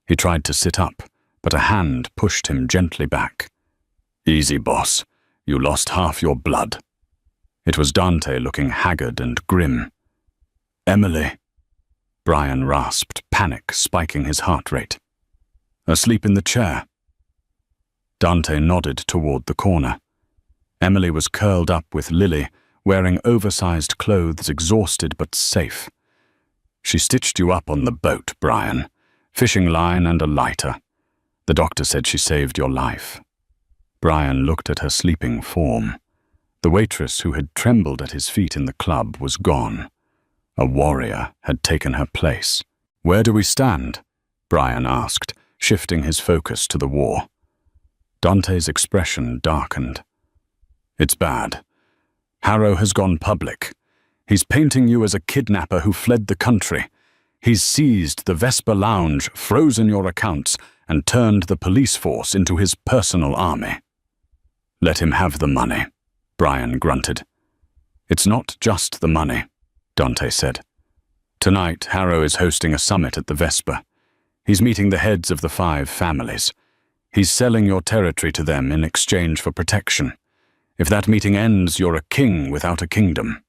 He tried to sit up, but a hand pushed him gently back. "Easy, boss. You lost half your blood." It was Dante looking haggard and grim. "Emily," Brian rasped, panic spiking his heart rate. "Asleep in the chair." Dante nodded toward the corner. Emily was curled up with Lily, wearing oversized clothes, exhausted but safe. "She stitched you up on the boat, Brian. Fishing line and a lighter. The doctor said she saved your life." Brian looked at her sleeping form. The waitress who had trembled at his feet in the club was gone. A warrior had taken her place. "Where do we stand?" Brian asked, shifting his focus to the war. Dante's expression darkened. "It's bad. Harrow has gone public. He's painting you as a kidnapper who fled the country. He's seized the Vesper Lounge, frozen your accounts, and turned the police force into his personal army." "Let him have the money," Brian grunted. "It's not just the money," Dante said. "Tonight, Harrow is hosting a summit at the Vesper. He's meeting the heads of the 5 families. He's selling your territory to them in exchange for protection. If that meeting ends, you're a king without a kingdom."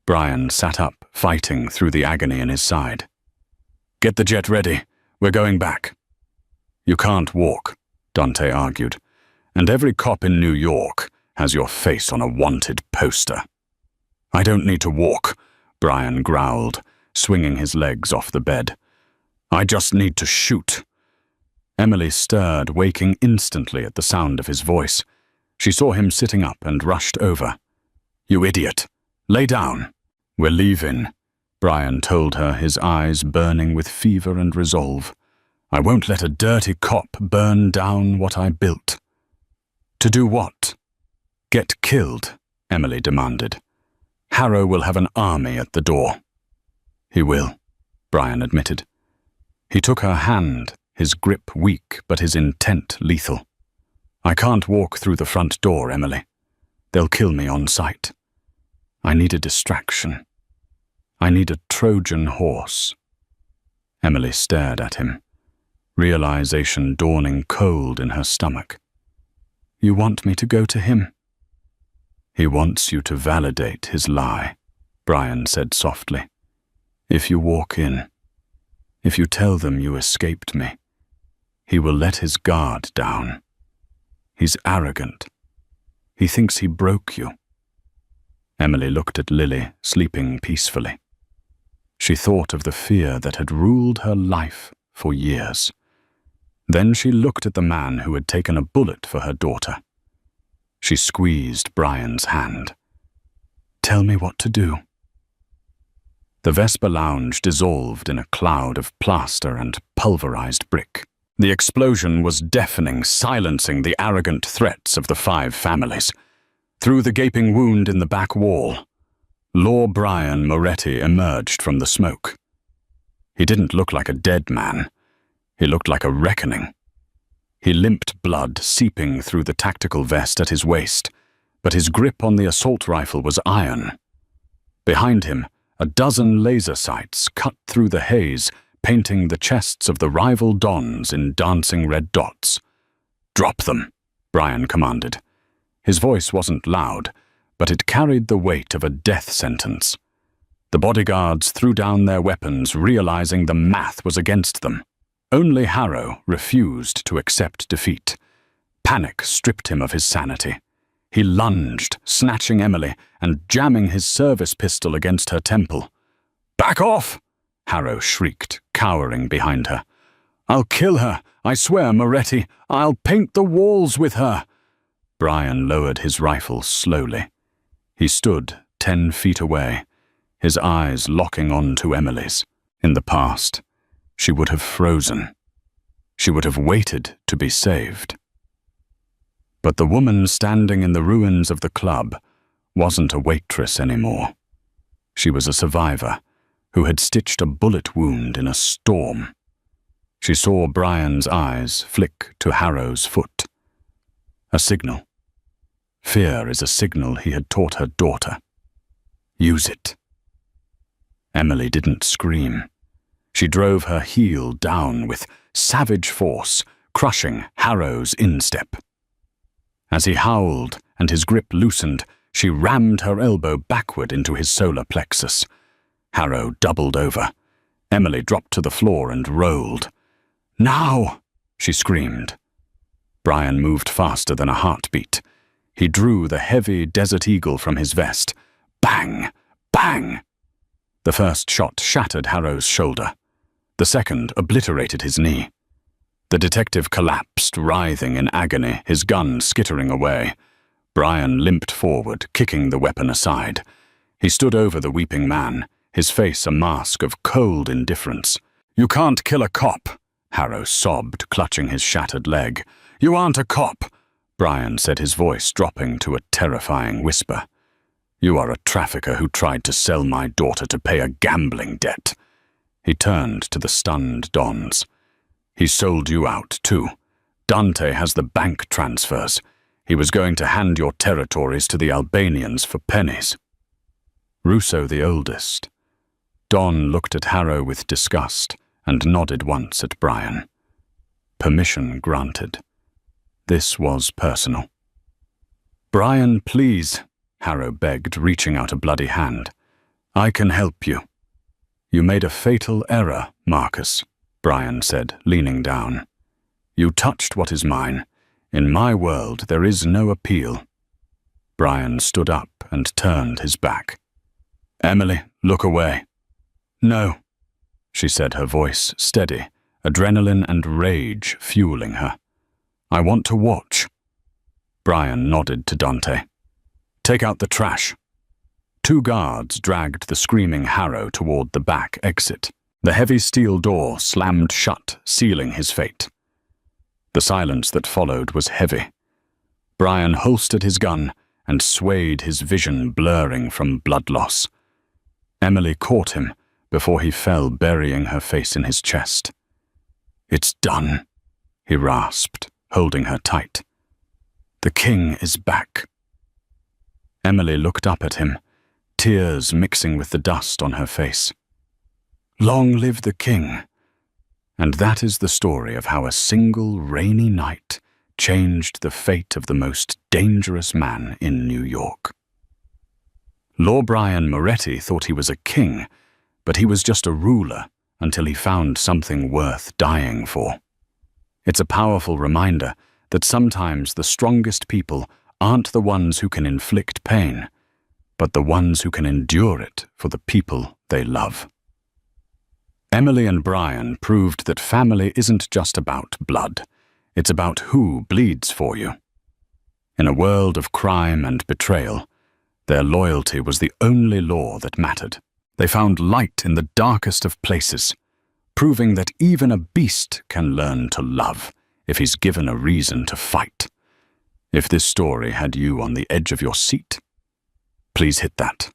Brian sat up, fighting through the agony in his side. "Get the jet ready. We're going back." "You can't walk," Dante argued. "And every cop in New York has your face on a wanted poster." "I don't need to walk," Brian growled, swinging his legs off the bed. "I just need to shoot." Emily stirred, waking instantly at the sound of his voice. She saw him sitting up and rushed over. "You idiot! Lay down." "We're leaving," Brian told her, his eyes burning with fever and resolve. "I won't let a dirty cop burn down what I built." "To do what?" "Get killed," Emily demanded. "Harrow will have an army at the door." "He will," Brian admitted. He took her hand, his grip weak but his intent lethal. "I can't walk through the front door, Emily. They'll kill me on sight. I need a distraction. I need a Trojan horse." Emily stared at him, realization dawning cold in her stomach. "You want me to go to him?" "He wants you to validate his lie," Brian said softly. "If you walk in, if you tell them you escaped me, he will let his guard down. He's arrogant. He thinks he broke you." Emily looked at Lily, sleeping peacefully. She thought of the fear that had ruled her life for years. Then she looked at the man who had taken a bullet for her daughter. She squeezed Brian's hand. "Tell me what to do." The Vesper Lounge dissolved in a cloud of plaster and pulverized brick. The explosion was deafening, silencing the arrogant threats of the 5 families. Through the gaping wound in the back wall, Lord Brian Moretti emerged from the smoke. He didn't look like a dead man. He looked like a reckoning. He limped, blood seeping through the tactical vest at his waist, but his grip on the assault rifle was iron. Behind him, a dozen laser sights cut through the haze, painting the chests of the rival dons in dancing red dots. "Drop them," Brian commanded. His voice wasn't loud, but it carried the weight of a death sentence. The bodyguards threw down their weapons, realizing the math was against them. Only Harrow refused to accept defeat. Panic stripped him of his sanity. He lunged, snatching Emily and jamming his service pistol against her temple. "Back off!" Harrow shrieked, cowering behind her. "I'll kill her, I swear, Moretti. I'll paint the walls with her." Brian lowered his rifle slowly. He stood 10 feet away, his eyes locking onto Emily's. In the past, she would have frozen. She would have waited to be saved. But the woman standing in the ruins of the club wasn't a waitress anymore. She was a survivor who had stitched a bullet wound in a storm. She saw Brian's eyes flick to Harrow's foot. A signal. Fear is a signal he had taught her daughter. Use it. Emily didn't scream. She drove her heel down with savage force, crushing Harrow's instep. As he howled and his grip loosened, she rammed her elbow backward into his solar plexus. Harrow doubled over. Emily dropped to the floor and rolled. "Now!" she screamed. Brian moved faster than a heartbeat. He drew the heavy Desert Eagle from his vest. Bang! Bang! The first shot shattered Harrow's shoulder. The second obliterated his knee. The detective collapsed, writhing in agony, his gun skittering away. Brian limped forward, kicking the weapon aside. He stood over the weeping man, his face a mask of cold indifference. "You can't kill a cop," Harrow sobbed, clutching his shattered leg. "You aren't a cop," Brian said, his voice dropping to a terrifying whisper. "You are a trafficker who tried to sell my daughter to pay a gambling debt." He turned to the stunned Dons. "He sold you out, too. Dante has the bank transfers. He was going to hand your territories to the Albanians for pennies." Russo the oldest. Don looked at Harrow with disgust and nodded once at Brian. Permission granted. This was personal. "Brian, please," Harrow begged, reaching out a bloody hand. "I can help you." "You made a fatal error, Marcus," Brian said, leaning down. "You touched what is mine. In my world, there is no appeal." Brian stood up and turned his back. "Emily, look away." "No," she said, her voice steady, adrenaline and rage fueling her. "I want to watch." Brian nodded to Dante. "Take out the trash." Two guards dragged the screaming Harrow toward the back exit. The heavy steel door slammed shut, sealing his fate. The silence that followed was heavy. Brian holstered his gun and swayed, his vision blurring from blood loss. Emily caught him before he fell, burying her face in his chest. "It's done," he rasped, holding her tight. "The king is back." Emily looked up at him, tears mixing with the dust on her face. "Long live the king." And that is the story of how a single rainy night changed the fate of the most dangerous man in New York. Lord Brian Moretti thought he was a king, but he was just a ruler until he found something worth dying for. It's a powerful reminder that sometimes the strongest people aren't the ones who can inflict pain, but the ones who can endure it for the people they love. Emily and Brian proved that family isn't just about blood. It's about who bleeds for you. In a world of crime and betrayal, their loyalty was the only law that mattered. They found light in the darkest of places, proving that even a beast can learn to love if he's given a reason to fight. If this story had you on the edge of your seat, please hit that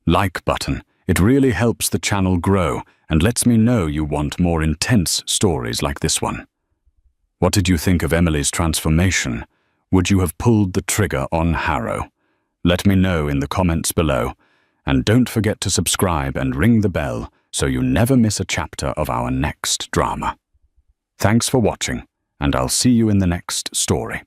like button. It really helps the channel grow and lets me know you want more intense stories like this one. What did you think of Emily's transformation? Would you have pulled the trigger on Harrow? Let me know in the comments below. And don't forget to subscribe and ring the bell so you never miss a chapter of our next drama. Thanks for watching, and I'll see you in the next story.